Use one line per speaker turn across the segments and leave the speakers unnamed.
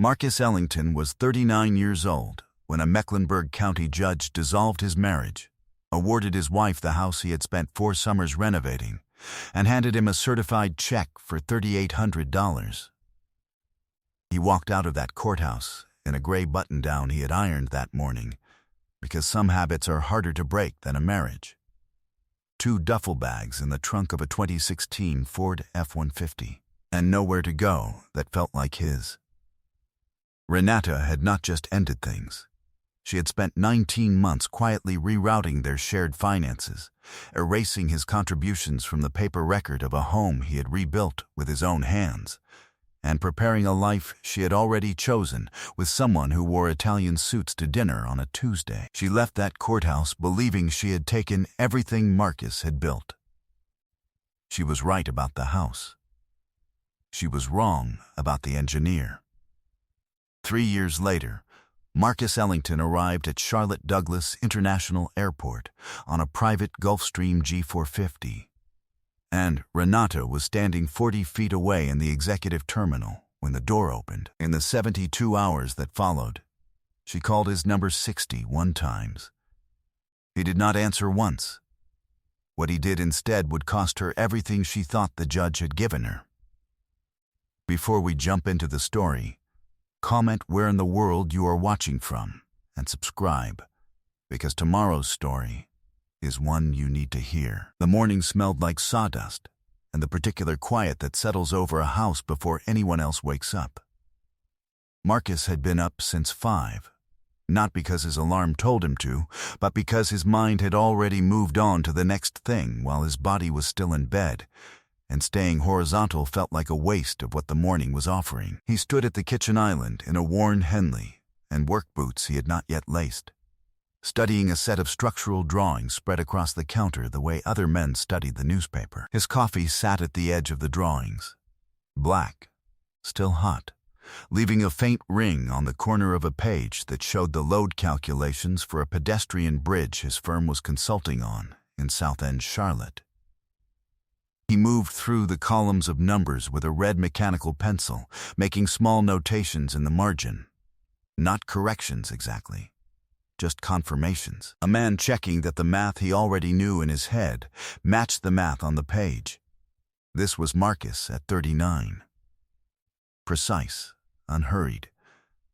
Marcus Ellington was 39 years old when a Mecklenburg County judge dissolved his marriage, awarded his wife the house he had spent 4 summers renovating, and handed him a certified check for $3,800. He walked out of that courthouse in a gray button-down he had ironed that morning, because some habits are harder to break than a marriage. 2 duffel bags in the trunk of a 2016 Ford F-150, and nowhere to go that felt like his. Renata had not just ended things. She had spent 19 months quietly rerouting their shared finances, erasing his contributions from the paper record of a home he had rebuilt with his own hands, and preparing a life she had already chosen with someone who wore Italian suits to dinner on a Tuesday. She left that courthouse believing she had taken everything Marcus had built. She was right about the house. She was wrong about the engineer. 3 years later, Marcus Ellington arrived at Charlotte Douglas International Airport on a private Gulfstream G450, and Renata was standing 40 feet away in the executive terminal when the door opened. In the 72 hours that followed, she called his number 61 times. He did not answer once. What he did instead would cost her everything she thought the judge had given her. Before we jump into the story, comment where in the world you are watching from and subscribe, because tomorrow's story is one you need to hear. The morning smelled like sawdust and the particular quiet that settles over a house before anyone else wakes up. Marcus had been up since 5, not because his alarm told him to, but because his mind had already moved on to the next thing while his body was still in bed, and staying horizontal felt like a waste of what the morning was offering. He stood at the kitchen island in a worn Henley and work boots he had not yet laced, studying a set of structural drawings spread across the counter the way other men studied the newspaper. His coffee sat at the edge of the drawings, black, still hot, leaving a faint ring on the corner of a page that showed the load calculations for a pedestrian bridge his firm was consulting on in South End, Charlotte. He moved through the columns of numbers with a red mechanical pencil, making small notations in the margin. Not corrections exactly, just confirmations. A man checking that the math he already knew in his head matched the math on the page. This was Marcus at 39. Precise, unhurried,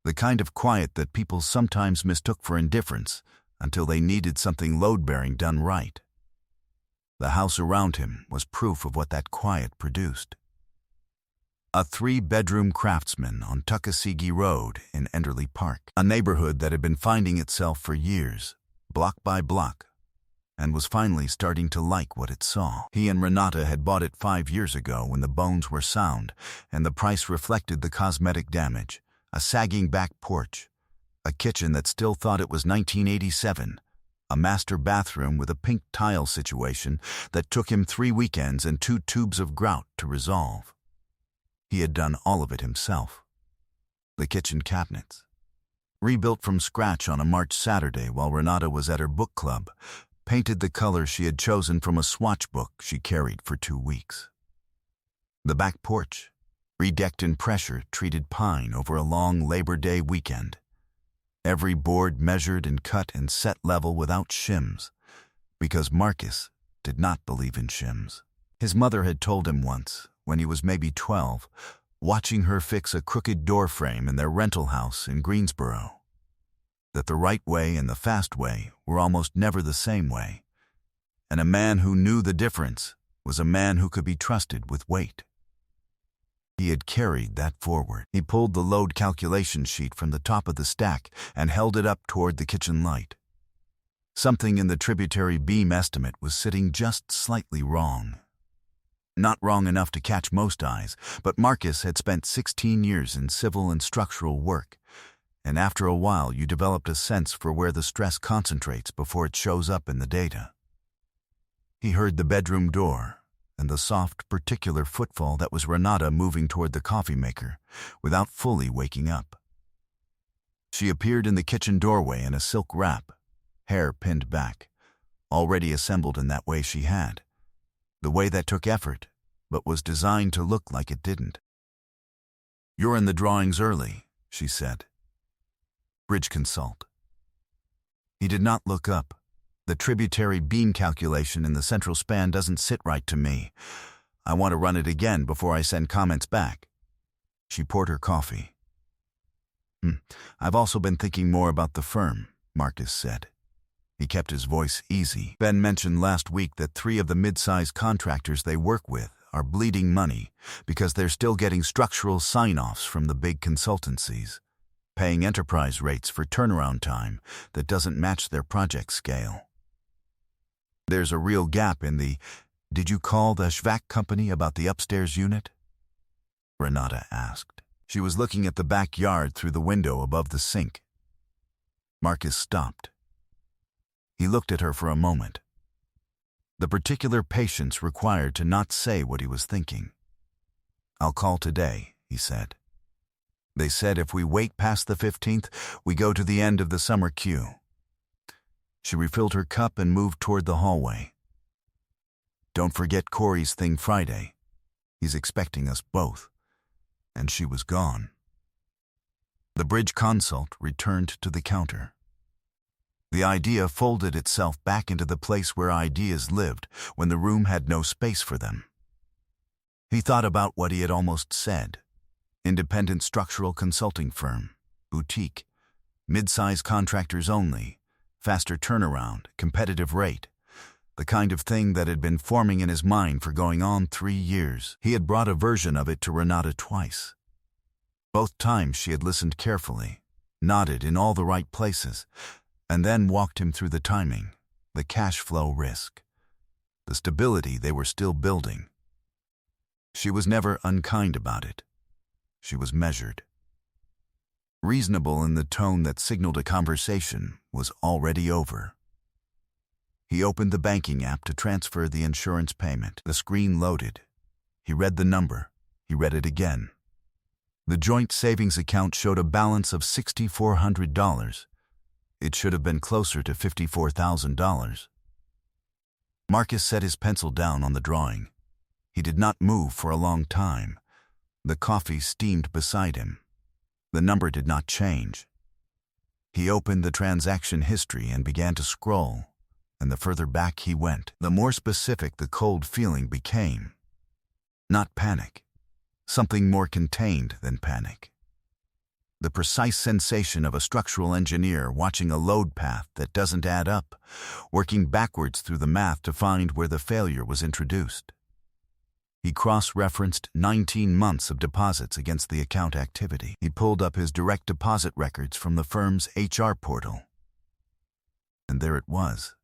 the kind of quiet that people sometimes mistook for indifference until they needed something load-bearing done right. The house around him was proof of what that quiet produced. A 3-bedroom craftsman on Tuckasegee Road in Enderley Park, a neighborhood that had been finding itself for years, block by block, and was finally starting to like what it saw. He and Renata had bought it 5 years ago when the bones were sound and the price reflected the cosmetic damage: a sagging back porch, a kitchen that still thought it was 1987, a master bathroom with a pink tile situation that took him 3 weekends and 2 tubes of grout to resolve. He had done all of it himself. The kitchen cabinets, rebuilt from scratch on a March Saturday while Renata was at her book club, painted the color she had chosen from a swatch book she carried for 2 weeks. The back porch, redecked in pressure-treated pine over a long Labor Day weekend. Every board measured and cut and set level without shims, because Marcus did not believe in shims. His mother had told him once, when he was maybe 12, watching her fix a crooked door frame in their rental house in Greensboro, that the right way and the fast way were almost never the same way, and a man who knew the difference was a man who could be trusted with weight. He had carried that forward. He pulled the load calculation sheet from the top of the stack and held it up toward the kitchen light. Something in the tributary beam estimate was sitting just slightly wrong. Not wrong enough to catch most eyes, but Marcus had spent 16 years in civil and structural work, and after a while you developed a sense for where the stress concentrates before it shows up in the data. He heard the bedroom door and the soft, particular footfall that was Renata moving toward the coffee maker without fully waking up. She appeared in the kitchen doorway in a silk wrap, hair pinned back, already assembled in that way she had, the way that took effort, but was designed to look like it didn't. "You're in the drawings early," she said. Bridge consult. He did not look up. The tributary beam calculation in the central span doesn't sit right to me. I want to run it again before I send comments back. She poured her coffee. I've also been thinking more about the firm, Marcus said. He kept his voice easy. Ben mentioned last week that 3 of the mid-sized contractors they work with are bleeding money because they're still getting structural sign-offs from the big consultancies, paying enterprise rates for turnaround time that doesn't match their project scale. There's a real gap in the, "Did you call the HVAC company about the upstairs unit?" Renata asked. She was looking at the backyard through the window above the sink. Marcus stopped. He looked at her for a moment. The particular patience required to not say what he was thinking. "I'll call today," he said. "They said if we wait past the 15th, we go to the end of the summer queue." She refilled her cup and moved toward the hallway. "Don't forget Corey's thing Friday. He's expecting us both." And she was gone. The bridge consult returned to the counter. The idea folded itself back into the place where ideas lived when the room had no space for them. He thought about what he had almost said. Independent structural consulting firm, boutique, mid-size contractors only, faster turnaround, competitive rate, the kind of thing that had been forming in his mind for going on 3 years. He had brought a version of it to Renata twice. Both times she had listened carefully, nodded in all the right places, and then walked him through the timing, the cash flow risk, the stability they were still building. She was never unkind about it. She was measured. Reasonable in the tone that signaled a conversation was already over. He opened the banking app to transfer the insurance payment. The screen loaded. He read the number. He read it again. The joint savings account showed a balance of $6,400. It should have been closer to $54,000. Marcus set his pencil down on the drawing. He did not move for a long time. The coffee steamed beside him. The number did not change. He opened the transaction history and began to scroll, and the further back he went, the more specific the cold feeling became. Not panic. Something more contained than panic. The precise sensation of a structural engineer watching a load path that doesn't add up, working backwards through the math to find where the failure was introduced. He cross-referenced 19 months of deposits against the account activity. He pulled up his direct deposit records from the firm's HR portal. And there it was.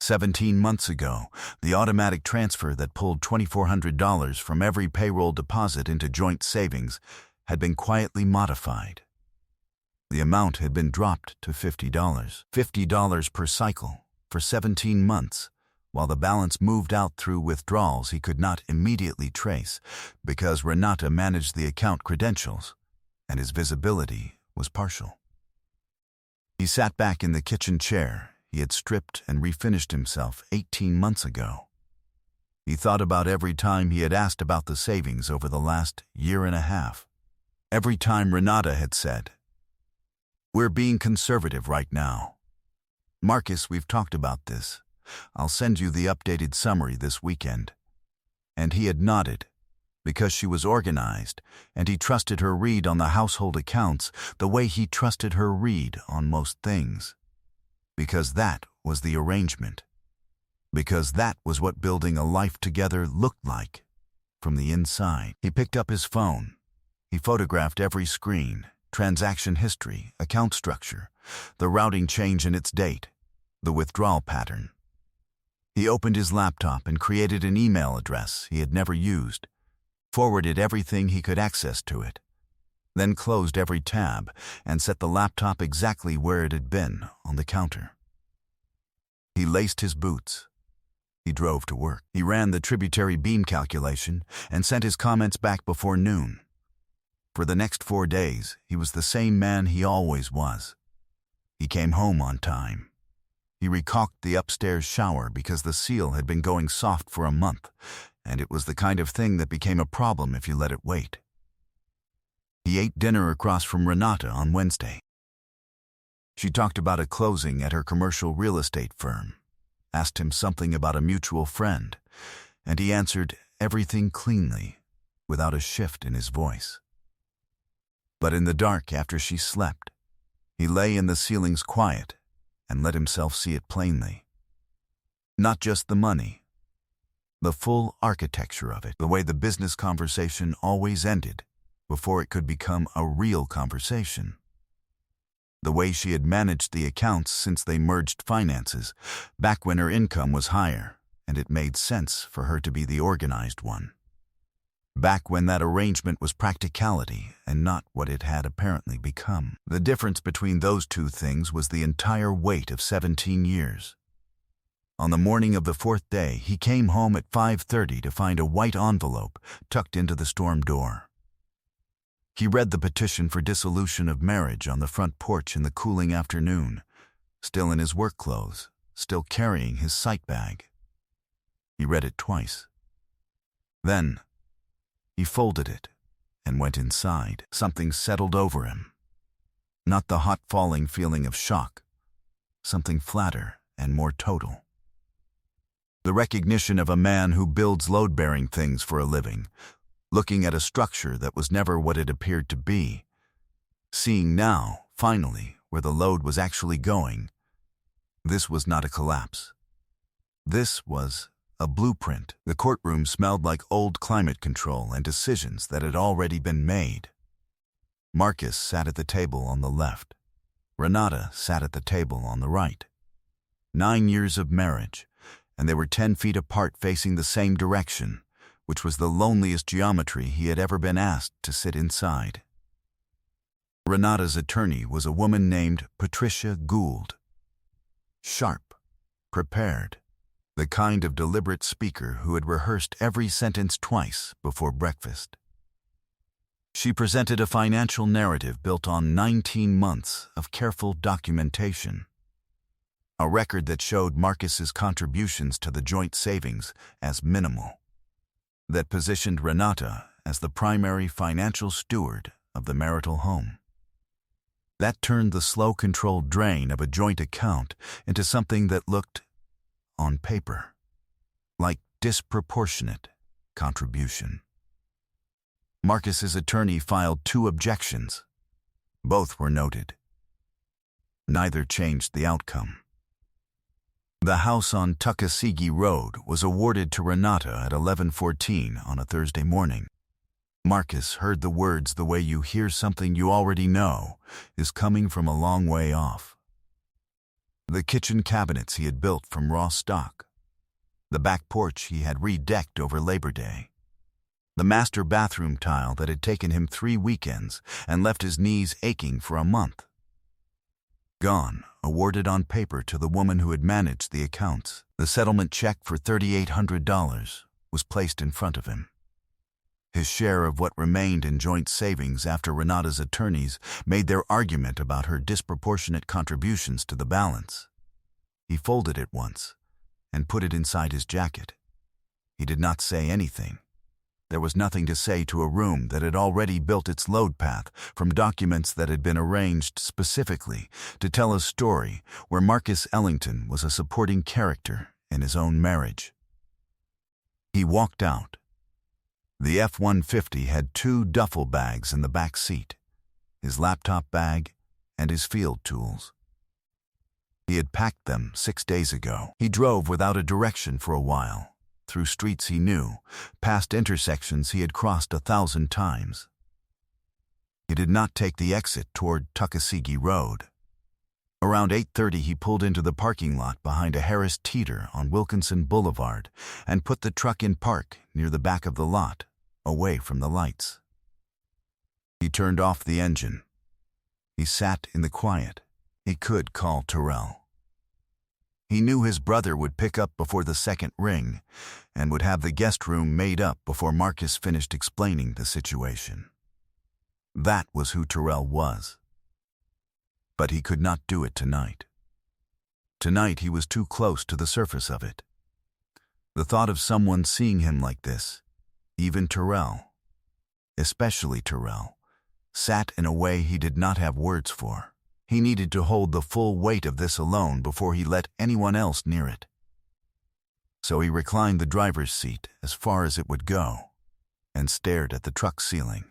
17 months ago, the automatic transfer that pulled $2,400 from every payroll deposit into joint savings had been quietly modified. The amount had been dropped to $50 per cycle for 17 months, while the balance moved out through withdrawals he could not immediately trace because Renata managed the account credentials, and his visibility was partial. He sat back in the kitchen chair he had stripped and refinished himself 18 months ago. He thought about every time he had asked about the savings over the last year and a half. Every time Renata had said, "We're being conservative right now. Marcus, we've talked about this. I'll send you the updated summary this weekend." And he had nodded, because she was organized, and he trusted her read on the household accounts the way he trusted her read on most things. Because that was the arrangement. Because that was what building a life together looked like, from the inside. He picked up his phone. He photographed every screen, transaction history, account structure, the routing change in its date, the withdrawal pattern. He opened his laptop and created an email address he had never used, forwarded everything he could access to it, then closed every tab and set the laptop exactly where it had been on the counter. He laced his boots. He drove to work. He ran the tributary beam calculation and sent his comments back before noon. For the next 4 days, he was the same man he always was. He came home on time. He recaulked the upstairs shower because the seal had been going soft for a month, and it was the kind of thing that became a problem if you let it wait. He ate dinner across from Renata on Wednesday. She talked about a closing at her commercial real estate firm, asked him something about a mutual friend, and he answered everything cleanly, without a shift in his voice. But in the dark after she slept, he lay in the ceiling's quiet and let himself see it plainly. Not just the money, the full architecture of it, the way the business conversation always ended before it could become a real conversation. The way she had managed the accounts since they merged finances, back when her income was higher, and it made sense for her to be the organized one. Back when that arrangement was practicality and not what it had apparently become. The difference between those two things was the entire weight of 17 years. On the morning of the fourth day, he came home at 5:30 to find a white envelope tucked into the storm door. He read the petition for dissolution of marriage on the front porch in the cooling afternoon, still in his work clothes, still carrying his sight bag. He read it twice. Then, he folded it and went inside. Something settled over him. Not the hot falling feeling of shock, something flatter and more total. The recognition of a man who builds load-bearing things for a living, looking at a structure that was never what it appeared to be, seeing now, finally, where the load was actually going. This was not a collapse. This was a blueprint. The courtroom smelled like old climate control and decisions that had already been made. Marcus sat at the table on the left. Renata sat at the table on the right. 9 years of marriage, and they were 10 feet apart facing the same direction, which was the loneliest geometry he had ever been asked to sit inside. Renata's attorney was a woman named Patricia Gould. Sharp, prepared, the kind of deliberate speaker who had rehearsed every sentence twice before breakfast. She presented a financial narrative built on 19 months of careful documentation. A record that showed Marcus's contributions to the joint savings as minimal, that positioned Renata as the primary financial steward of the marital home. That turned the slow, controlled drain of a joint account into something that looked, on paper, like disproportionate contribution. Marcus's attorney filed 2 objections. Both were noted. Neither changed the outcome. The house on Tuckasegee Road was awarded to Renata at 11:14 on a Thursday morning. Marcus heard the words the way you hear something you already know is coming from a long way off. The kitchen cabinets he had built from raw stock. The back porch he had redecked over Labor Day. The master bathroom tile that had taken him 3 weekends and left his knees aching for a month. Gone, awarded on paper to the woman who had managed the accounts. The settlement check for $3,800 was placed in front of him. His share of what remained in joint savings after Renata's attorneys made their argument about her disproportionate contributions to the balance. He folded it once and put it inside his jacket. He did not say anything. There was nothing to say to a room that had already built its load path from documents that had been arranged specifically to tell a story where Marcus Ellington was a supporting character in his own marriage. He walked out. The F-150 had 2 duffel bags in the back seat, his laptop bag and his field tools. He had packed them 6 days ago. He drove without a direction for a while, through streets he knew, past intersections he had crossed 1,000 times. He did not take the exit toward Tuckasegee Road. Around 8:30 he pulled into the parking lot behind a Harris Teeter on Wilkinson Boulevard and put the truck in park near the back of the lot, away from the lights. He turned off the engine. He sat in the quiet. He could call Terrell. He knew his brother would pick up before the second ring and would have the guest room made up before Marcus finished explaining the situation. That was who Terrell was. But he could not do it tonight. Tonight he was too close to the surface of it. The thought of someone seeing him like this, even Terrell, especially Terrell, sat in a way he did not have words for. He needed to hold the full weight of this alone before he let anyone else near it. So he reclined the driver's seat as far as it would go and stared at the truck ceiling.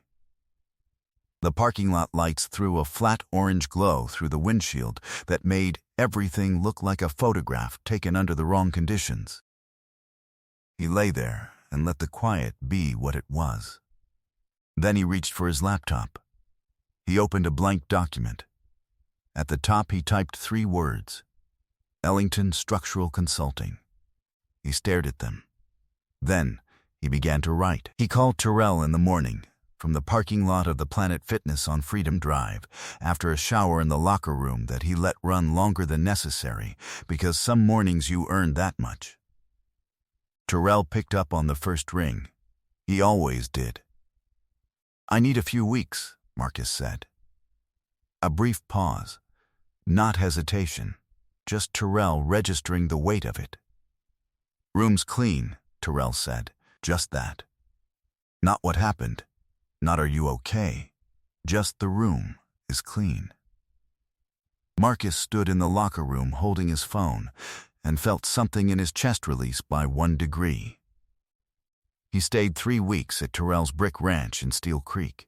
The parking lot lights threw a flat orange glow through the windshield that made everything look like a photograph taken under the wrong conditions. He lay there and let the quiet be what it was. Then he reached for his laptop. He opened a blank document. At the top he typed 3 words: Ellington Structural Consulting. He stared at them. Then he began to write. He called Terrell in the morning from the parking lot of the Planet Fitness on Freedom Drive after a shower in the locker room that he let run longer than necessary because some mornings you earned that much. Terrell picked up on the first ring. He always did. "I need a few weeks," Marcus said. A brief pause. Not hesitation, just Terrell registering the weight of it. "Room's clean," Terrell said. Just that. Not what happened. Not are you okay. Just the room is clean. Marcus stood in the locker room holding his phone and felt something in his chest release by 1 degree. He stayed 3 weeks at Terrell's brick ranch in Steel Creek.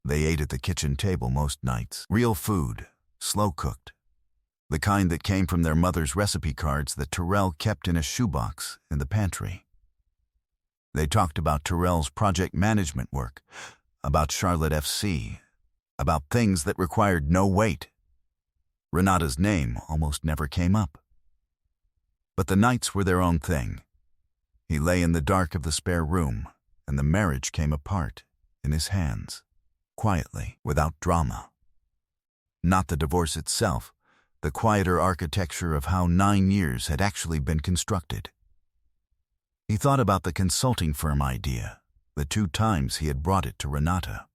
They ate at the kitchen table most nights. Real food, slow-cooked. The kind that came from their mother's recipe cards that Terrell kept in a shoebox in the pantry. They talked about Terrell's project management work, about Charlotte FC, about things that required no weight. Renata's name almost never came up. But the nights were their own thing. He lay in the dark of the spare room, and the marriage came apart in his hands, quietly, without drama. Not the divorce itself, the quieter architecture of how 9 years had actually been constructed. He thought about the consulting firm idea, the 2 times he had brought it to Renata.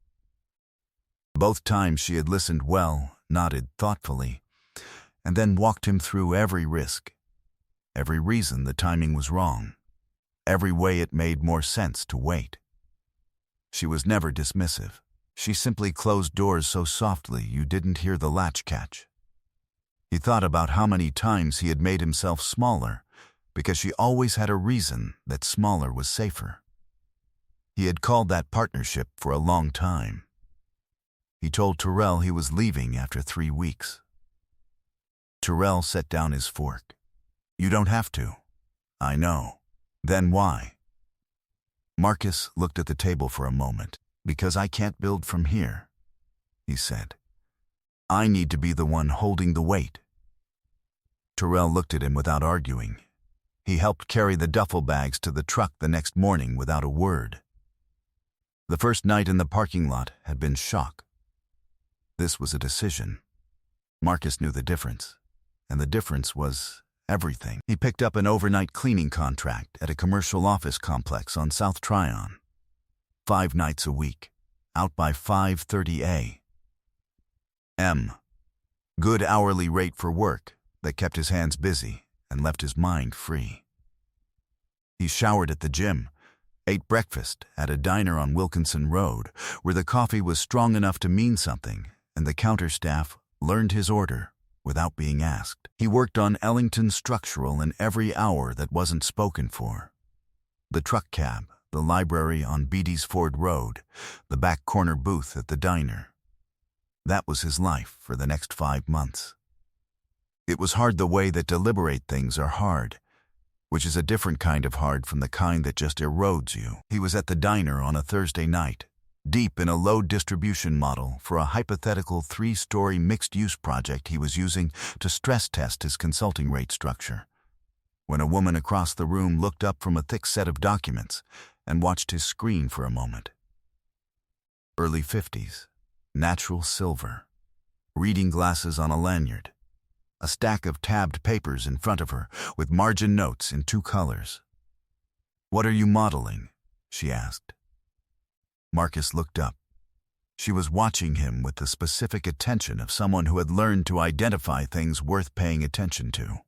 Both times she had listened well, nodded thoughtfully, and then walked him through every risk, every reason the timing was wrong, every way it made more sense to wait. She was never dismissive. She simply closed doors so softly you didn't hear the latch catch. He thought about how many times he had made himself smaller because she always had a reason that smaller was safer. He had called that partnership for a long time. He told Terrell he was leaving after 3 weeks. Terrell set down his fork. "You don't have to." "I know." "Then why?" Marcus looked at the table for a moment. "Because I can't build from here," he said. "I need to be the one holding the weight." Terrell looked at him without arguing. He helped carry the duffel bags to the truck the next morning without a word. The first night in the parking lot had been shock. This was a decision. Marcus knew the difference, and the difference was everything. He picked up an overnight cleaning contract at a commercial office complex on South Tryon. 5 nights a week, out by 5:30 a.m. Good hourly rate for work that kept his hands busy and left his mind free. He showered at the gym, ate breakfast at a diner on Wilkinson Road, where the coffee was strong enough to mean something, and the counter staff learned his order without being asked. He worked on Ellington Structural in every hour that wasn't spoken for. The truck cab, the library on Beatty's Ford Road, the back corner booth at the diner. That was his life for the next 5 months. It was hard the way that deliberate things are hard, which is a different kind of hard from the kind that just erodes you. He was at the diner on a Thursday night, deep in a load distribution model for a hypothetical 3-story mixed-use project he was using to stress test his consulting rate structure, when a woman across the room looked up from a thick set of documents and watched his screen for a moment. Early 50s, natural silver, reading glasses on a lanyard, a stack of tabbed papers in front of her with margin notes in 2 colors. "What are you modeling?" she asked. Marcus looked up. She was watching him with the specific attention of someone who had learned to identify things worth paying attention to.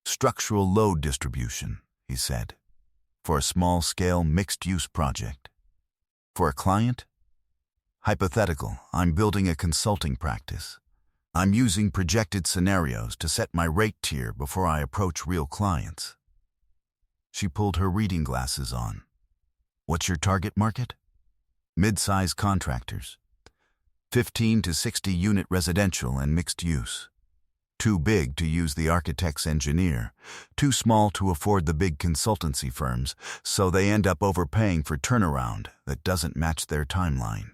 "Structural load distribution," he said, "for a small-scale mixed-use project." "For a client?" Hypothetical, I'm building a consulting practice. I'm using projected scenarios to set my rate tier before I approach real clients. She pulled her reading glasses on. What's your target market? Mid-size contractors. 15 to 60 unit residential and mixed use. Too big to use the architect's engineer, too small to afford the big consultancy firms, so they end up overpaying for turnaround that doesn't match their timeline.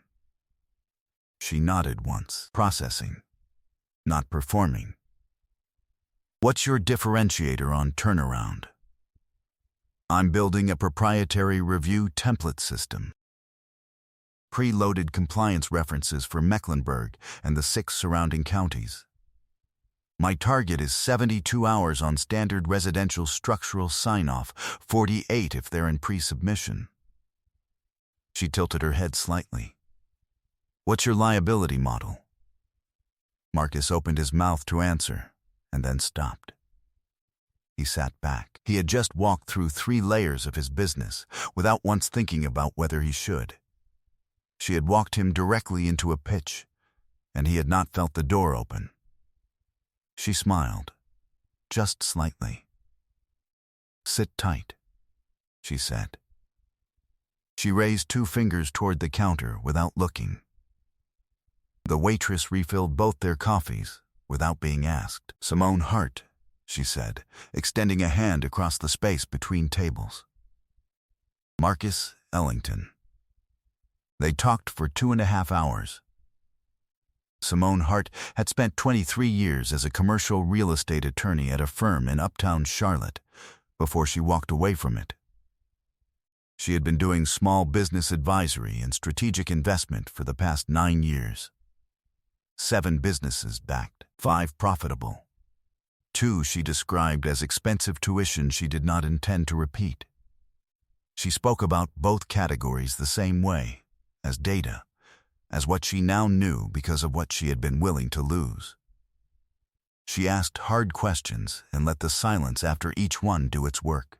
She nodded once. Processing, not performing. What's your differentiator on turnaround? I'm building a proprietary review template system. Pre-loaded compliance references for Mecklenburg and the 6 surrounding counties. My target is 72 hours on standard residential structural sign-off, 48 if they're in pre-submission. She tilted her head slightly. What's your liability model? Marcus opened his mouth to answer, and then stopped. He sat back. He had just walked through 3 layers of his business without once thinking about whether he should. She had walked him directly into a pitch, and he had not felt the door open. She smiled, just slightly. Sit tight, she said. She raised 2 fingers toward the counter without looking. The waitress refilled both their coffees without being asked. Simone Hart, she said, extending a hand across the space between tables. Marcus Ellington. They talked for 2.5 hours. Simone Hart had spent 23 years as a commercial real estate attorney at a firm in uptown Charlotte before she walked away from it. She had been doing small business advisory and strategic investment for the past 9 years. 7 businesses backed, 5 profitable. 2 she described as expensive tuition she did not intend to repeat. She spoke about both categories the same way, as data, as what she now knew because of what she had been willing to lose. She asked hard questions and let the silence after each one do its work.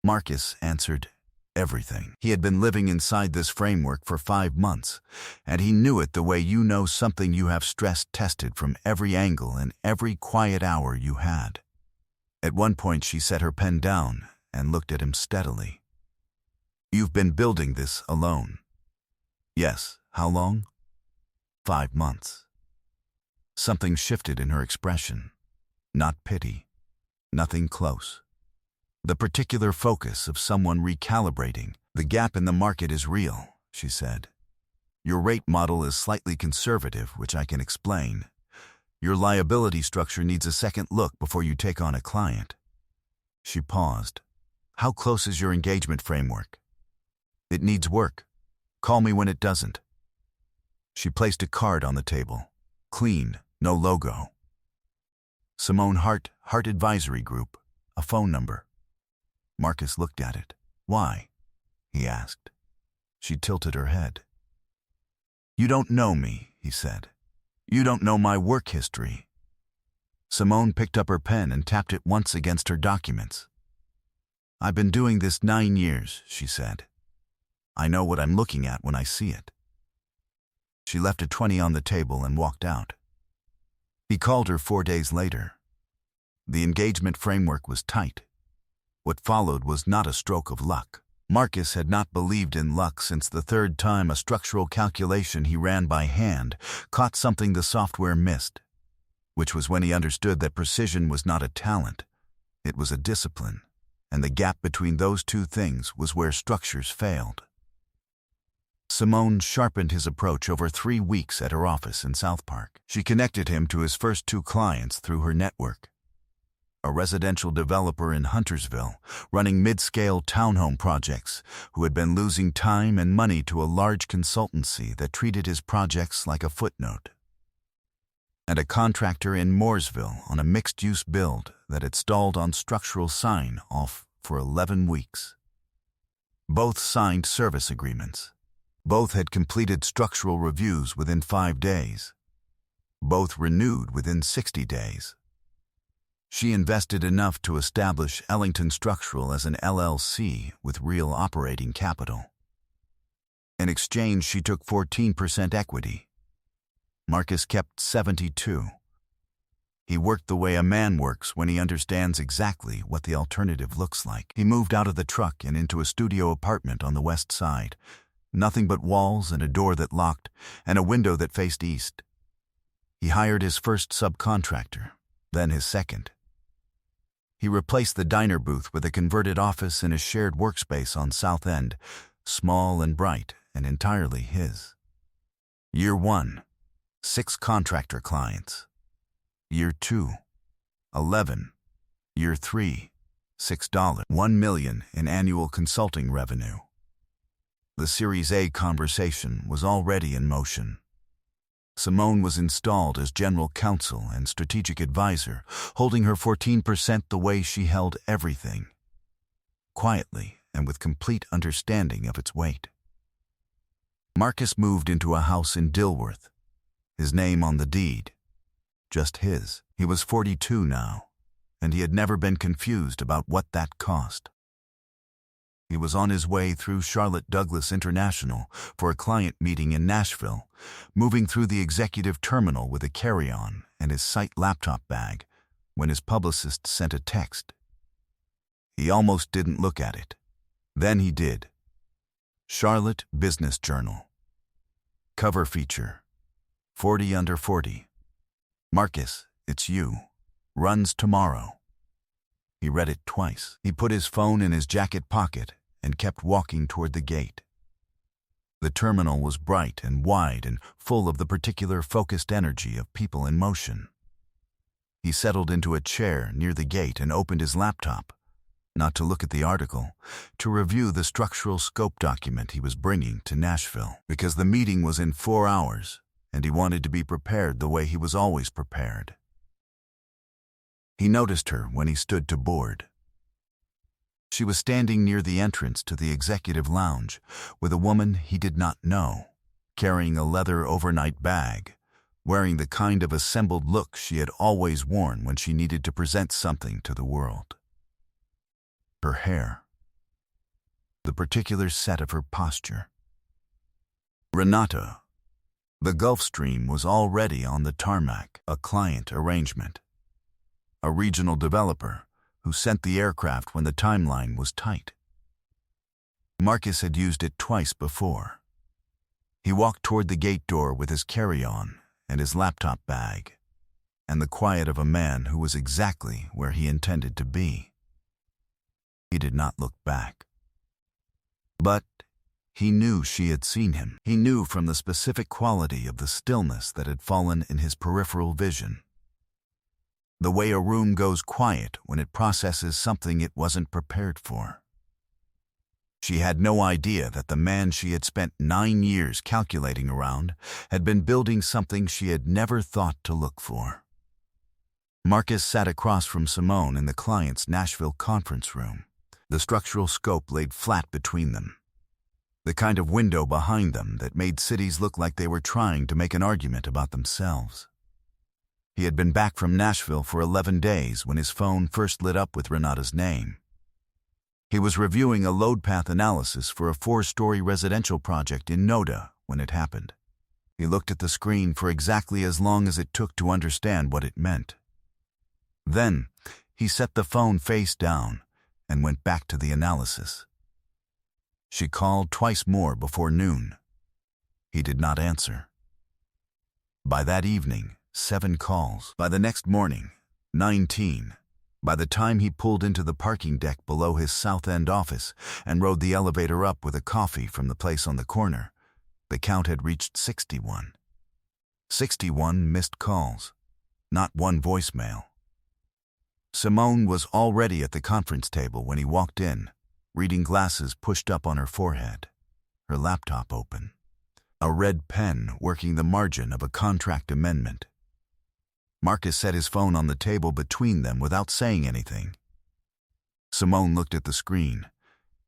Marcus answered everything. He had been living inside this framework for 5 months, and he knew it the way you know something you have stress tested from every angle in every quiet hour you had. At one point she set her pen down and looked at him steadily. You've been building this alone. Yes. How long? 5 months. Something shifted in her expression. Not pity. Nothing close. The particular focus of someone recalibrating. The gap in the market is real, she said. Your rate model is slightly conservative, which I can explain. Your liability structure needs a second look before you take on a client. She paused. How close is your engagement framework? It needs work. Call me when it doesn't. She placed a card on the table. Clean, no logo. Simone Hart, Hart Advisory Group, a phone number. Marcus looked at it. Why? He asked. She tilted her head. You don't know me, he said. You don't know my work history. Simone picked up her pen and tapped it once against her documents. I've been doing this 9 years, she said. I know what I'm looking at when I see it. She left a 20 on the table and walked out. He called her 4 days later. The engagement framework was tight. What followed was not a stroke of luck. Marcus had not believed in luck since the 3rd time a structural calculation he ran by hand caught something the software missed, which was when he understood that precision was not a talent, it was a discipline, and the gap between those 2 things was where structures failed. Simone sharpened his approach over 3 weeks at her office in South Park. She connected him to his first 2 clients through her network. A residential developer in Huntersville, running mid-scale townhome projects, who had been losing time and money to a large consultancy that treated his projects like a footnote. And a contractor in Mooresville on a mixed-use build that had stalled on structural sign-off for 11 weeks. Both signed service agreements. Both had completed structural reviews within 5 days. Both renewed within 60 days. She invested enough to establish Ellington Structural as an LLC with real operating capital. In exchange, she took 14% equity. Marcus kept 72. He worked the way a man works when he understands exactly what the alternative looks like. He moved out of the truck and into a studio apartment on the west side. Nothing but walls and a door that locked and a window that faced east. He hired his first subcontractor, then his second. He replaced the diner booth with a converted office in a shared workspace on South End, small and bright and entirely his. Year 1, 6 contractor clients. Year 2, 11. Year 3, $6, $1 million in annual consulting revenue. The Series A conversation was already in motion. Simone was installed as general counsel and strategic advisor, holding her 14% the way she held everything, quietly and with complete understanding of its weight. Marcus moved into a house in Dilworth, his name on the deed. Just his. He was 42 now, and he had never been confused about what that cost. He was on his way through Charlotte Douglas International for a client meeting in Nashville, moving through the executive terminal with a carry-on and his site laptop bag, when his publicist sent a text. He almost didn't look at it. Then he did. Charlotte Business Journal. Cover feature. 40 under 40. Marcus, it's you. Runs tomorrow. He read it twice. He put his phone in his jacket pocket and kept walking toward the gate. The terminal was bright and wide and full of the particular focused energy of people in motion. He settled into a chair near the gate and opened his laptop, not to look at the article, to review the structural scope document he was bringing to Nashville, because the meeting was in 4 hours, and he wanted to be prepared the way he was always prepared. He noticed her when he stood to board. She was standing near the entrance to the executive lounge with a woman he did not know, carrying a leather overnight bag, wearing the kind of assembled look she had always worn when she needed to present something to the world. Her hair, the particular set of her posture. Renata. The Gulfstream was already on the tarmac, a client arrangement. A regional developer who sent the aircraft when the timeline was tight. Marcus had used it twice before. He walked toward the gate door with his carry-on and his laptop bag, and the quiet of a man who was exactly where he intended to be. He did not look back. But he knew she had seen him. He knew from the specific quality of the stillness that had fallen in his peripheral vision. The way a room goes quiet when it processes something it wasn't prepared for. She had no idea that the man she had spent 9 years calculating around had been building something she had never thought to look for. Marcus sat across from Simone in the client's Nashville conference room, the structural scope laid flat between them. The kind of window behind them that made cities look like they were trying to make an argument about themselves. He had been back from Nashville for 11 days when his phone first lit up with Renata's name. He was reviewing a load path analysis for a 4-story residential project in Noda when it happened. He looked at the screen for exactly as long as it took to understand what it meant. Then, he set the phone face down and went back to the analysis. She called twice more before noon. He did not answer. By that evening, 7 calls. By the next morning, 19. By the time he pulled into the parking deck below his South End office and rode the elevator up with a coffee from the place on the corner, the count had reached 61. 61 missed calls, not one voicemail. Simone was already at the conference table when he walked in, reading glasses pushed up on her forehead, her laptop open, a red pen working the margin of a contract amendment. Marcus set his phone on the table between them without saying anything. Simone looked at the screen.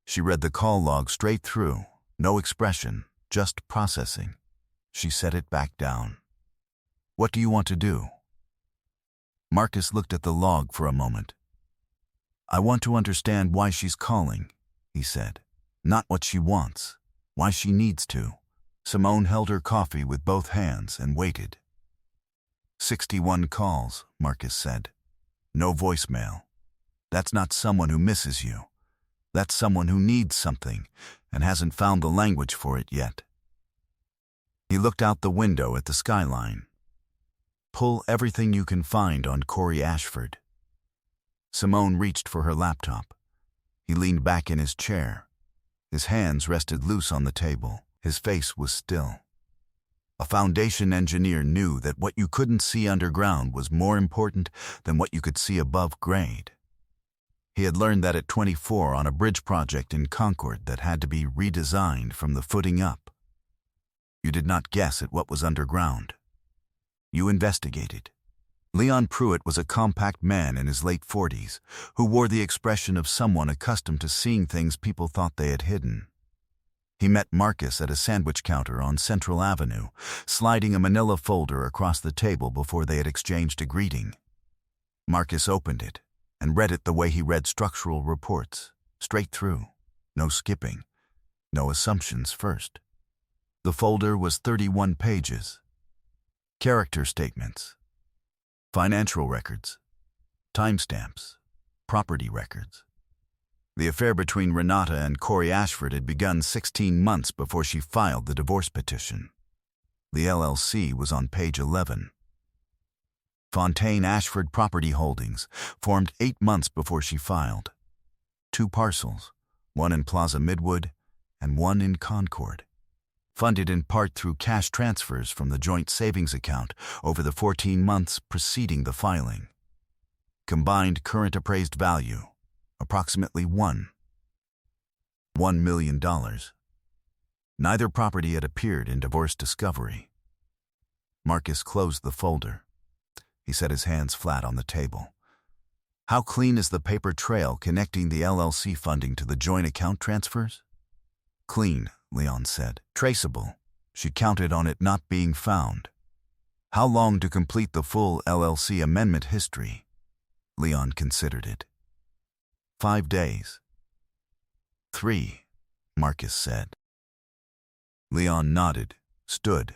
She read the call log straight through, no expression, just processing. She set it back down. "What do you want to do?" Marcus looked at the log for a moment. "I want to understand why she's calling," he said. "Not what she wants. Why she needs to. Simone held her coffee with both hands and waited. 61 calls, Marcus said. No voicemail. That's not someone who misses you. That's someone who needs something and hasn't found the language for it yet. He looked out the window at the skyline. Pull everything you can find on Corey Ashford. Simone reached for her laptop. He leaned back in his chair. His hands rested loose on the table. His face was still. A foundation engineer knew that what you couldn't see underground was more important than what you could see above grade. He had learned that at 24 on a bridge project in Concord that had to be redesigned from the footing up. You did not guess at what was underground. You investigated. Leon Pruitt was a compact man in his late 40s who wore the expression of someone accustomed to seeing things people thought they had hidden. He met Marcus at a sandwich counter on Central Avenue, sliding a manila folder across the table before they had exchanged a greeting. Marcus opened it and read it the way he read structural reports, straight through, no skipping, no assumptions first. The folder was 31 pages. Character statements, financial records, timestamps, property records. The affair between Renata and Corey Ashford had begun 16 months before she filed the divorce petition. The LLC was on page 11. Fontaine Ashford Property Holdings formed 8 months before she filed. 2 parcels, one in Plaza Midwood and one in Concord. Funded in part through cash transfers from the joint savings account over the 14 months preceding the filing. Combined current appraised value, approximately $1 million. Neither property had appeared in divorce discovery. Marcus closed the folder. He set his hands flat on the table. How clean is the paper trail connecting the LLC funding to the joint account transfers? Clean, Leon said. Traceable. She counted on it not being found. How long to complete the full LLC amendment history? Leon considered it. 5 days. 3, Marcus said. Leon nodded, stood,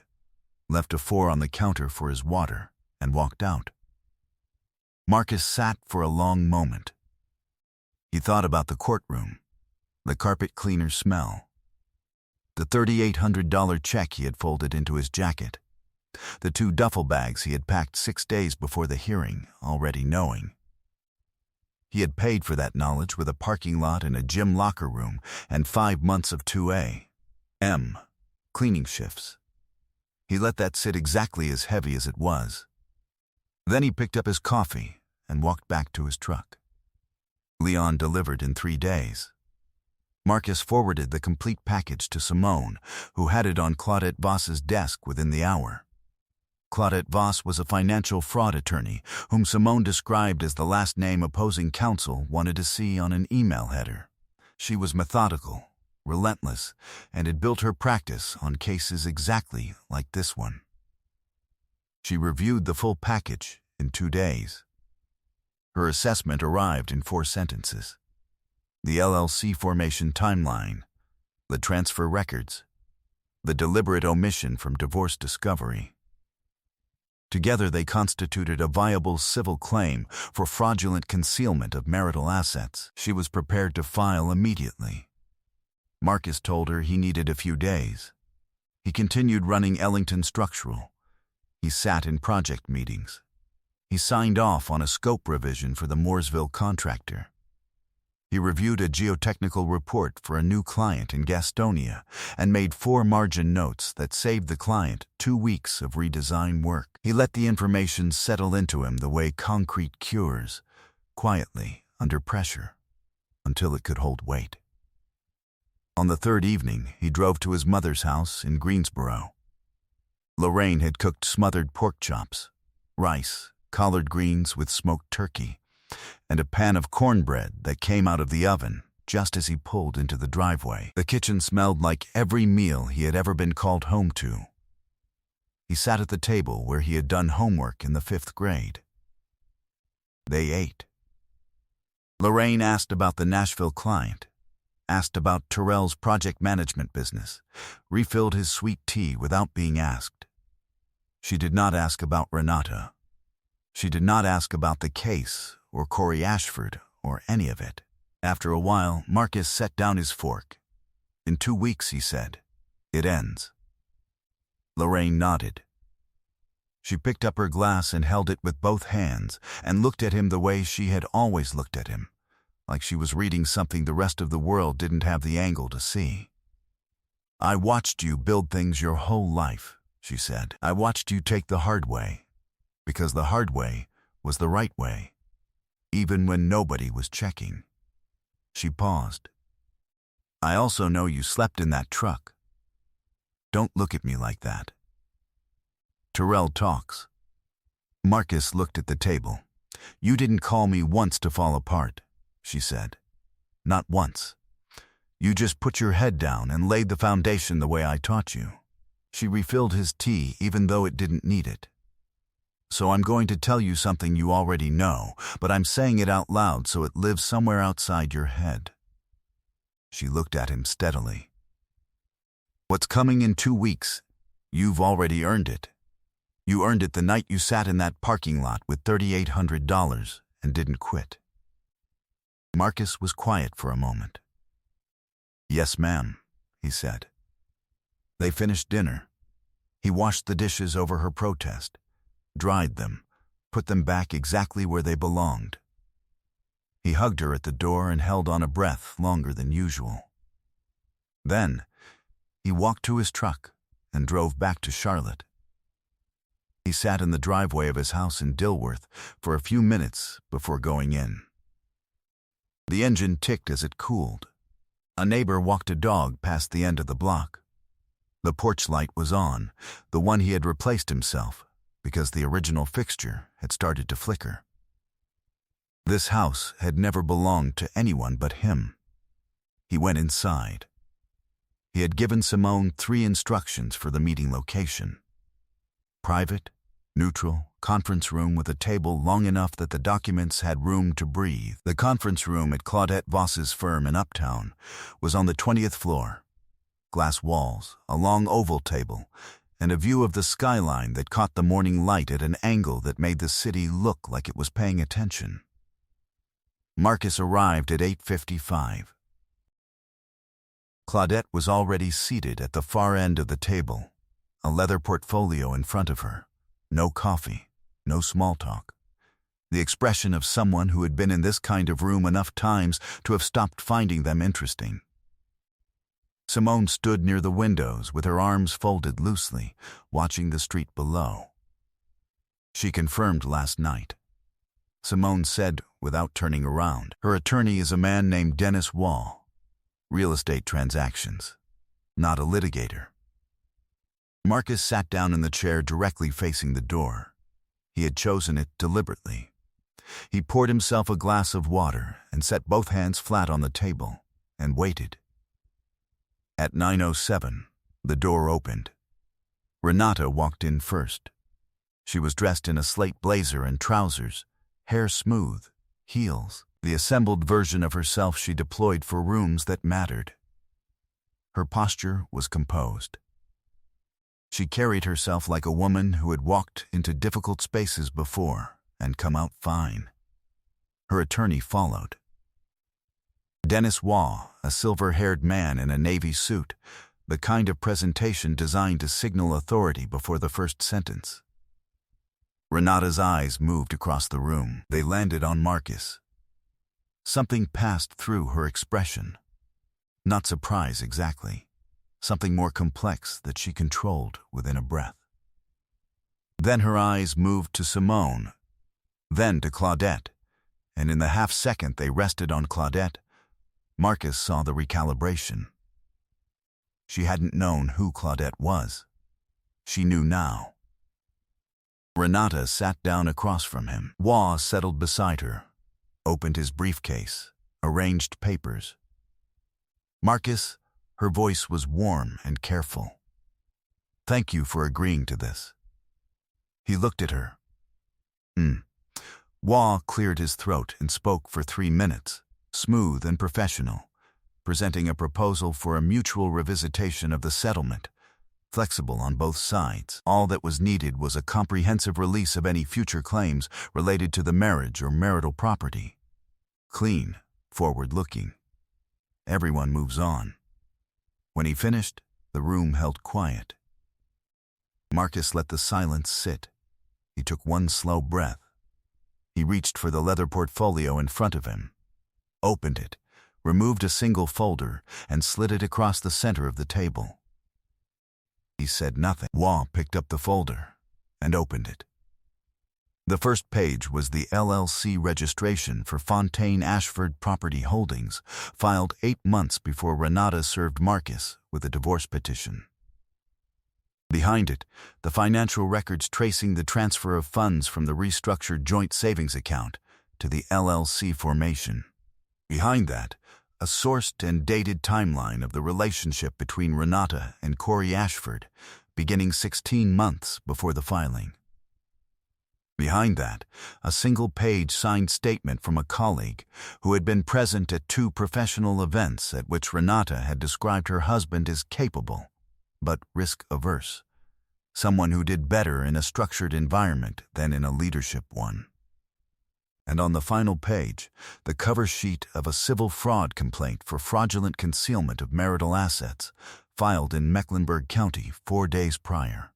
left a 4 on the counter for his water, and walked out. Marcus sat for a long moment. He thought about the courtroom, the carpet cleaner smell, the $3,800 check he had folded into his jacket, the 2 duffel bags he had packed 6 days before the hearing, already knowing. He had paid for that knowledge with a parking lot and a gym locker room and 5 months of 2A.M. cleaning shifts. He let that sit exactly as heavy as it was. Then he picked up his coffee and walked back to his truck. Leon delivered in 3 days. Marcus forwarded the complete package to Simone, who had it on Claudette Voss's desk within the hour. Claudette Voss was a financial fraud attorney whom Simone described as the last name opposing counsel wanted to see on an email header. She was methodical, relentless, and had built her practice on cases exactly like this one. She reviewed the full package in 2 days. Her assessment arrived in 4 sentences. The LLC formation timeline, the transfer records, the deliberate omission from divorce discovery. Together they constituted a viable civil claim for fraudulent concealment of marital assets. She was prepared to file immediately. Marcus told her he needed a few days. He continued running Ellington Structural. He sat in project meetings. He signed off on a scope revision for the Mooresville contractor. He reviewed a geotechnical report for a new client in Gastonia and made 4 margin notes that saved the client 2 weeks of redesign work. He let the information settle into him the way concrete cures, quietly, under pressure, until it could hold weight. On the 3rd evening, he drove to his mother's house in Greensboro. Lorraine had cooked smothered pork chops, rice, collard greens with smoked turkey, and a pan of cornbread that came out of the oven just as he pulled into the driveway. The kitchen smelled like every meal he had ever been called home to. He sat at the table where he had done homework in the 5th grade. They ate. Lorraine asked about the Nashville client, asked about Terrell's project management business, refilled his sweet tea without being asked. She did not ask about Renata. She did not ask about the case or Corey Ashford or any of it. After a while, Marcus set down his fork. "In 2 weeks," he said. "It ends." Lorraine nodded. She picked up her glass and held it with both hands and looked at him the way she had always looked at him, like she was reading something the rest of the world didn't have the angle to see. "I watched you build things your whole life," she said. "I watched you take the hard way, because the hard way was the right way, even when nobody was checking." She paused. "I also know you slept in that truck. Don't look at me like that." Terrell talks. Marcus looked at the table. "You didn't call me once to fall apart," she said. "Not once. You just put your head down and laid the foundation the way I taught you." She refilled his tea even though it didn't need it. "So I'm going to tell you something you already know, but I'm saying it out loud so it lives somewhere outside your head." She looked at him steadily. "What's coming in 2 weeks? You've already earned it. You earned it the night you sat in that parking lot with $3,800 and didn't quit." Marcus was quiet for a moment. "Yes, ma'am," he said. They finished dinner. He washed the dishes over her protest, dried them, put them back exactly where they belonged. He hugged her at the door and held on a breath longer than usual. Then, he walked to his truck and drove back to Charlotte. He sat in the driveway of his house in Dilworth for a few minutes before going in. The engine ticked as it cooled. A neighbor walked a dog past the end of the block. The porch light was on, the one he had replaced himself, because the original fixture had started to flicker. This house had never belonged to anyone but him. He went inside. He had given Simone 3 instructions for the meeting location: private, neutral, conference room with a table long enough that the documents had room to breathe. The conference room at Claudette Voss's firm in Uptown was on the 20th floor. Glass walls, a long oval table, and a view of the skyline that caught the morning light at an angle that made the city look like it was paying attention. Marcus arrived at 8:55. Claudette was already seated at the far end of the table, a leather portfolio in front of her. No coffee, no small talk. The expression of someone who had been in this kind of room enough times to have stopped finding them interesting. Simone stood near the windows with her arms folded loosely, watching the street below. She confirmed last night. Simone said, without turning around, her attorney is a man named Dennis Wall. Real estate transactions, not a litigator. Marcus sat down in the chair directly facing the door. He had chosen it deliberately. He poured himself a glass of water and set both hands flat on the table and waited. At 9:07, the door opened. Renata walked in first. She was dressed in a slate blazer and trousers, hair smooth, heels, the assembled version of herself she deployed for rooms that mattered. Her posture was composed. She carried herself like a woman who had walked into difficult spaces before and come out fine. Her attorney followed. Dennis Waugh, a silver-haired man in a navy suit, the kind of presentation designed to signal authority before the first sentence. Renata's eyes moved across the room. They landed on Marcus. Something passed through her expression. Not surprise exactly. Something more complex that she controlled within a breath. Then her eyes moved to Simone, then to Claudette, and in the half-second they rested on Claudette, Marcus saw the recalibration. She hadn't known who Claudette was. She knew now. Renata sat down across from him. Waugh settled beside her, opened his briefcase, arranged papers. Marcus, her voice was warm and careful. "Thank you for agreeing to this." He looked at her. Waugh cleared his throat and spoke for 3 minutes, smooth and professional, presenting a proposal for a mutual revisitation of the settlement, flexible on both sides. All that was needed was a comprehensive release of any future claims related to the marriage or marital property. Clean, forward-looking. Everyone moves on. When he finished, the room held quiet. Marcus let the silence sit. He took one slow breath. He reached for the leather portfolio in front of him, opened it, removed a single folder, and slid it across the center of the table. He said nothing. Waugh picked up the folder and opened it. The first page was the LLC registration for Fontaine Ashford Property Holdings, filed 8 months before Renata served Marcus with a divorce petition. Behind it, the financial records tracing the transfer of funds from the restructured joint savings account to the LLC formation. Behind that, a sourced and dated timeline of the relationship between Renata and Corey Ashford, beginning 16 months before the filing. Behind that, a single-page signed statement from a colleague who had been present at 2 professional events at which Renata had described her husband as capable, but risk-averse, someone who did better in a structured environment than in a leadership one. And on the final page, the cover sheet of a civil fraud complaint for fraudulent concealment of marital assets, filed in Mecklenburg County 4 days prior.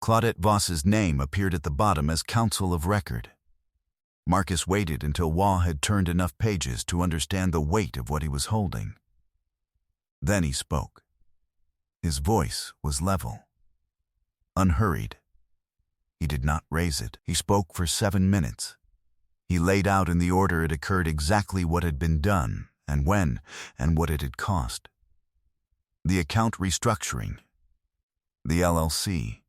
Claudette Voss's name appeared at the bottom as counsel of record. Marcus waited until Waugh had turned enough pages to understand the weight of what he was holding. Then he spoke. His voice was level, unhurried. He did not raise it. He spoke for 7 minutes. He laid out in the order it occurred exactly what had been done, and when, and what it had cost. The account restructuring, the LLC,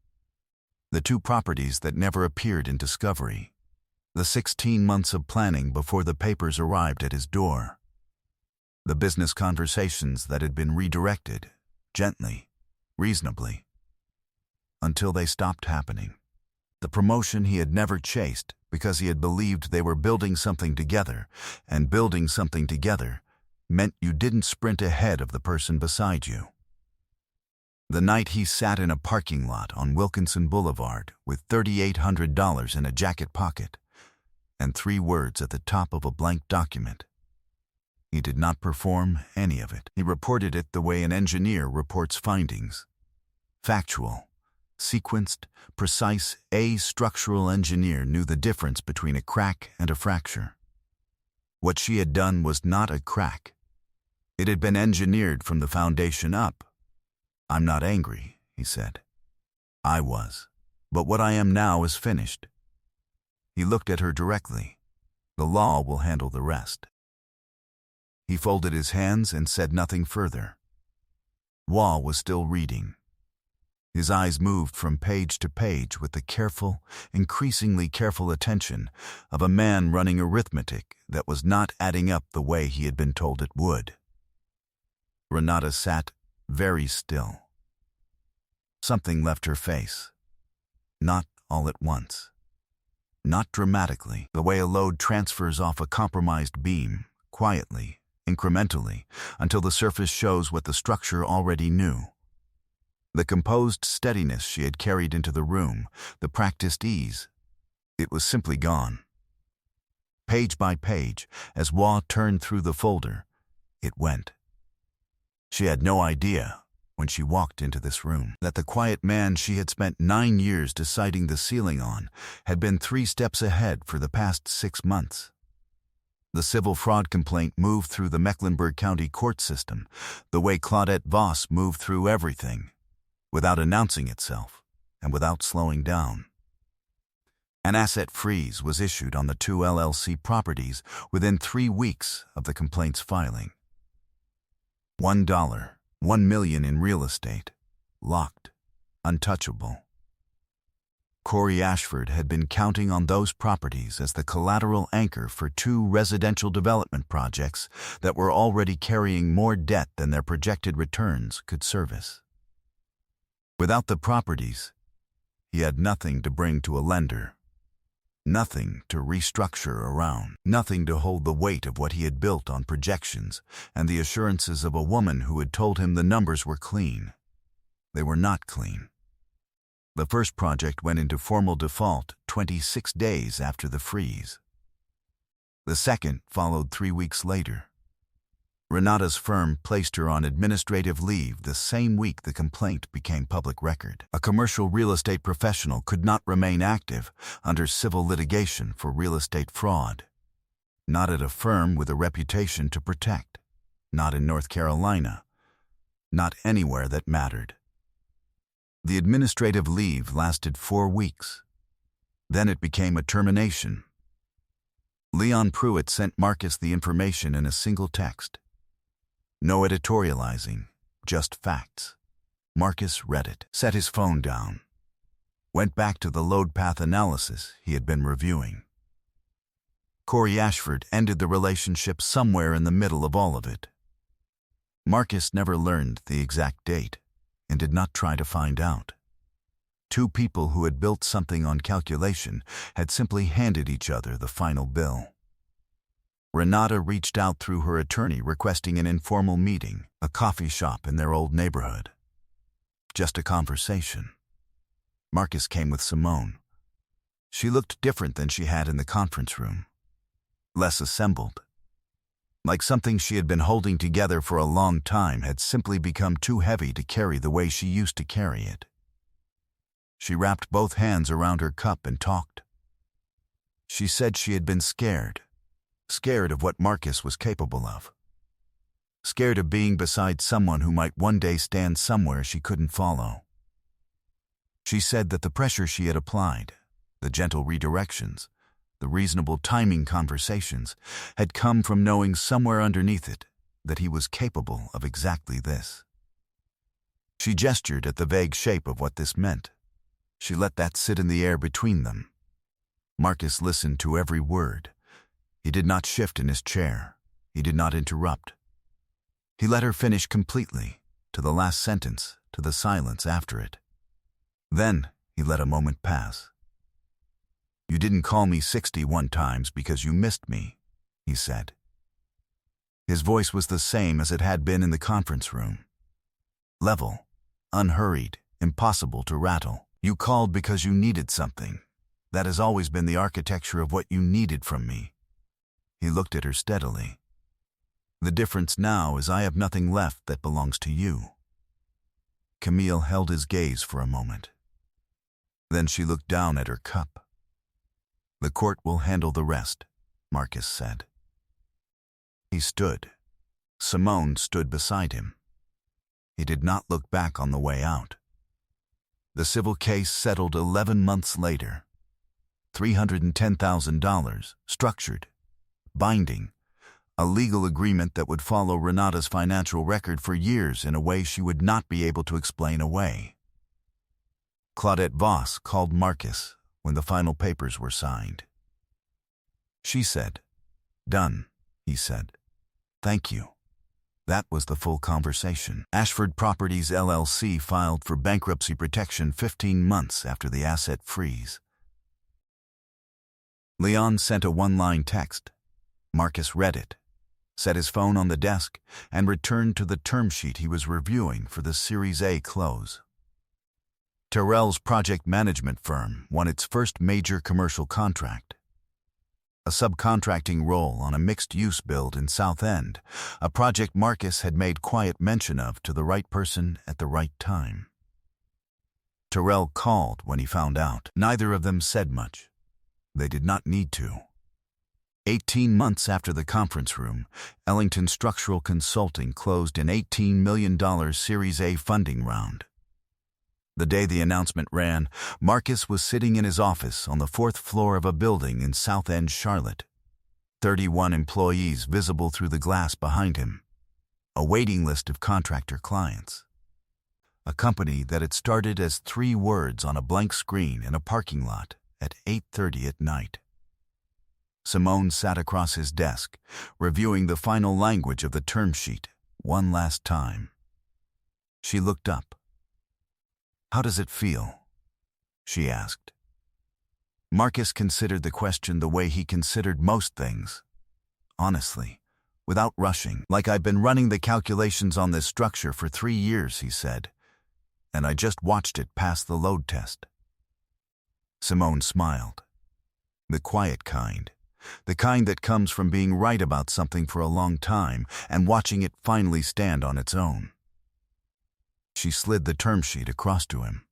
the 2 properties that never appeared in discovery, the 16 months of planning before the papers arrived at his door, the business conversations that had been redirected, gently, reasonably, until they stopped happening. The promotion he had never chased because he had believed they were building something together, and building something together meant you didn't sprint ahead of the person beside you. The night he sat in a parking lot on Wilkinson Boulevard with $3,800 in a jacket pocket and 3 words at the top of a blank document. He did not perform any of it. He reported it the way an engineer reports findings. Factual, sequenced, precise. A structural engineer knew the difference between a crack and a fracture. What she had done was not a crack. It had been engineered from the foundation up. "I'm not angry," he said. "I was. But what I am now is finished." He looked at her directly. "The law will handle the rest." He folded his hands and said nothing further. Waugh was still reading. His eyes moved from page to page with the careful, increasingly careful attention of a man running arithmetic that was not adding up the way he had been told it would. Renata sat very still. Something left her face. Not all at once. Not dramatically, the way a load transfers off a compromised beam, quietly, incrementally, until the surface shows what the structure already knew. The composed steadiness she had carried into the room, the practiced ease, it was simply gone. Page by page, as Waugh turned through the folder, it went. She had no idea, when she walked into this room, that the quiet man she had spent 9 years deciding the ceiling on had been 3 steps ahead for the past 6 months. The civil fraud complaint moved through the Mecklenburg County court system, the way Claudette Voss moved through everything, without announcing itself and without slowing down. An asset freeze was issued on the 2 LLC properties within 3 weeks of the complaint's filing. $1 million in real estate, locked, untouchable. Corey Ashford had been counting on those properties as the collateral anchor for 2 residential development projects that were already carrying more debt than their projected returns could service. Without the properties, he had nothing to bring to a lender. Nothing to restructure around, nothing to hold the weight of what he had built on projections and the assurances of a woman who had told him the numbers were clean. They were not clean. The first project went into formal default 26 days after the freeze. The second followed 3 weeks later. Renata's firm placed her on administrative leave the same week the complaint became public record. A commercial real estate professional could not remain active under civil litigation for real estate fraud. Not at a firm with a reputation to protect. Not in North Carolina. Not anywhere that mattered. The administrative leave lasted 4 weeks. Then it became a termination. Leon Pruitt sent Marcus the information in a single text. No editorializing, just facts. Marcus read it, set his phone down, went back to the load path analysis he had been reviewing. Corey Ashford ended the relationship somewhere in the middle of all of it. Marcus never learned the exact date and did not try to find out. Two people who had built something on calculation had simply handed each other the final bill. Renata reached out through her attorney requesting an informal meeting, a coffee shop in their old neighborhood. Just a conversation. Marcus came with Simone. She looked different than she had in the conference room. Less assembled. Like something she had been holding together for a long time had simply become too heavy to carry the way she used to carry it. She wrapped both hands around her cup and talked. She said she had been scared of what Marcus was capable of. Scared of being beside someone who might one day stand somewhere she couldn't follow. She said that the pressure she had applied, the gentle redirections, the reasonable timing conversations, had come from knowing somewhere underneath it that he was capable of exactly this. She gestured at the vague shape of what this meant. She let that sit in the air between them. Marcus listened to every word. He did not shift in his chair. He did not interrupt. He let her finish completely, to the last sentence, to the silence after it. Then he let a moment pass. "You didn't call me 61 times because you missed me," he said. His voice was the same as it had been in the conference room. Level, unhurried, impossible to rattle. "You called because you needed something. That has always been the architecture of what you needed from me." He looked at her steadily. "The difference now is I have nothing left that belongs to you." Camille held his gaze for a moment. Then she looked down at her cup. "The court will handle the rest," Marcus said. He stood. Simone stood beside him. He did not look back on the way out. The civil case settled 11 months later. $310,000, structured, binding, a legal agreement that would follow Renata's financial record for years in a way she would not be able to explain away. Claudette Voss called Marcus when the final papers were signed. She said, "Done," he said. "Thank you." That was the full conversation. Ashford Properties LLC filed for bankruptcy protection 15 months after the asset freeze. Leon sent a one-line text. Marcus read it, set his phone on the desk, and returned to the term sheet he was reviewing for the Series A close. Terrell's project management firm won its first major commercial contract. A subcontracting role on a mixed-use build in South End, a project Marcus had made quiet mention of to the right person at the right time. Terrell called when he found out. Neither of them said much. They did not need to. 18 months after the conference room, Ellington Structural Consulting closed an $18 million Series A funding round. The day the announcement ran, Marcus was sitting in his office on the 4th floor of a building in South End, Charlotte. 31 employees visible through the glass behind him. A waiting list of contractor clients. A company that had started as 3 words on a blank screen in a parking lot at 8:30 at night. Simone sat across his desk, reviewing the final language of the term sheet one last time. She looked up. "How does it feel?" she asked. Marcus considered the question the way he considered most things. Honestly, without rushing. Like I've been running the calculations on this structure for 3 years, he said, and I just watched it pass the load test. Simone smiled. The quiet kind. The kind that comes from being right about something for a long time and watching it finally stand on its own. She slid the term sheet across to him.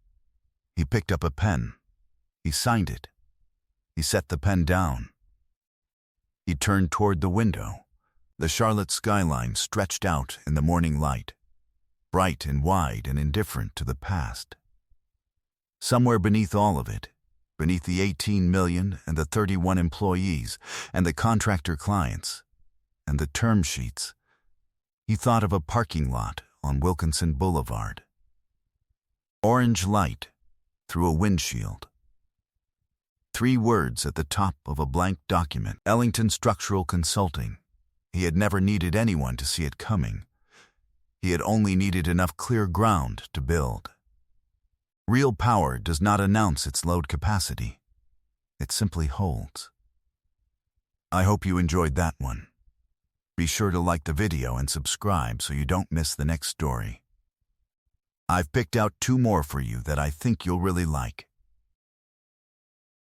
He picked up a pen. He signed it. He set the pen down. He turned toward the window. The Charlotte skyline stretched out in the morning light, bright and wide and indifferent to the past. Somewhere beneath all of it, beneath the 18 million and the 31 employees and the contractor clients and the term sheets, he thought of a parking lot on Wilkinson Boulevard. Orange light through a windshield. 3 words at the top of a blank document. Ellington Structural Consulting. He had never needed anyone to see it coming. He had only needed enough clear ground to build. Real power does not announce its load capacity. It simply holds. I hope you enjoyed that one. Be sure to like the video and subscribe so you don't miss the next story. I've picked out 2 more for you that I think you'll really like.